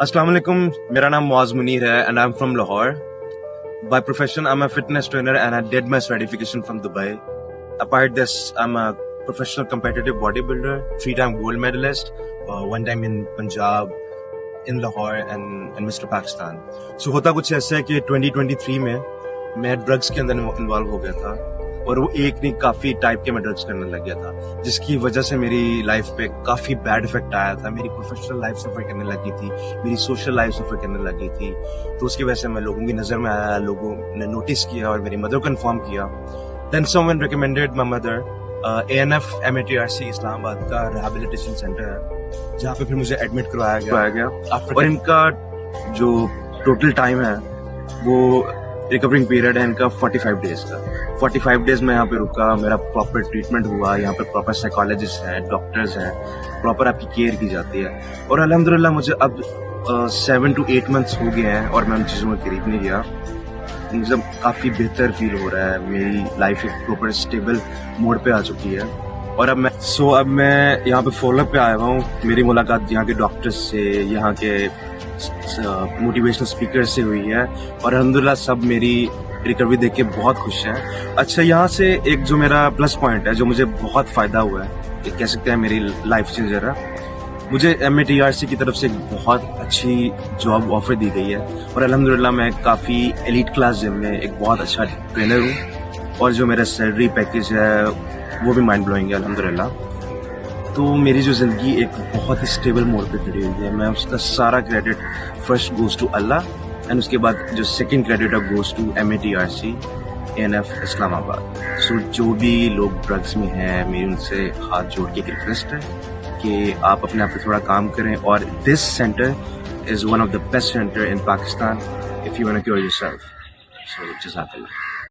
Assalamu alaikum. मेरा नाम मुआज़ मुनीर है and I'm from Lahore. By profession, I'm a fitness trainer and I did my certification from Dubai. Apart this, I'm a professional competitive bodybuilder, 3-time gold medalist, one time in Punjab, in Lahore and Mr. Pakistan. So होता कुछ ऐसा है कि 2023 में मैं drugs के अंदर involve हो गया था और वो एक नहीं काफी टाइप के मैं ड्रग्स करने लग गया था, जिसकी वजह से मेरी लाइफ पे काफी बैड इफेक्ट आया था. मेरी प्रोफेशनल लाइफ सफर करने लगी थी, मेरी सोशल लाइफ सफर करने लगी थी. तो उसकी वजह से मैं लोगों की नजर में आया, लोगों ने नोटिस किया और मेरी मदर को इन्फॉर्म किया. Then someone recommended my mother ANF MATRC Islamabad का रिहैबिलिटेशन सेंटर है, जहाँ पे फिर मुझे एडमिट करवाया गया. और इनका जो टोटल टाइम है वो रिकवरिंग पीरियड है इनका 45 डेज का. 45 डेज में यहाँ पे रुका, मेरा प्रॉपर ट्रीटमेंट हुआ. यहाँ पे प्रॉपर साइकोलॉजिस्ट है, डॉक्टर्स हैं, प्रॉपर आपकी केयर की जाती है. और अल्हम्दुलिल्लाह मुझे अब 7 to 8 months हो गए हैं और मैं उन चीज़ों के करीब नहीं गया. मुझे काफ़ी बेहतर फील हो रहा है. मेरी लाइफ एक प्रॉपर स्टेबल मोड पे आ चुकी है. और अब मैं यहाँ पे फॉलोअप पे आया हुआ हूँ. मेरी मुलाकात यहाँ के डॉक्टर्स से, यहाँ के मोटिवेशनल स्पीकर से हुई है और अल्हम्दुलिल्लाह सब मेरी रिकवरी देख के बहुत खुश हैं. अच्छा, यहाँ से एक जो मेरा प्लस पॉइंट है, जो मुझे बहुत फ़ायदा हुआ है, ये कह सकते हैं मेरी लाइफ चेंजर है, मुझे MATRC की तरफ से एक बहुत अच्छी जॉब ऑफर दी गई है. और अल्हम्दुलिल्लाह मैं काफ़ी एलीट क्लास जिम में एक बहुत अच्छा ट्रेनर हूँ और जो मेरा सैलरी पैकेज है वो भी माइंड ब्लोइंग है अल्हम्दुलिल्लाह. तो मेरी जो ज़िंदगी एक बहुत ही स्टेबल मोड पे खड़ी हुई है. मैं उसका सारा credit first goes to Allah and उसके बाद जो सेकंड क्रेडिट है goes to MATRC ANF Islamabad. So जो भी लोग ड्रग्स में हैं, मेरी उनसे हाथ जोड़ के एक रिक्वेस्ट है कि आप अपने आप पे थोड़ा काम करें. और this center is one of the best center in Pakistan if you want to cure yourself. So जज़ाकल्लाह.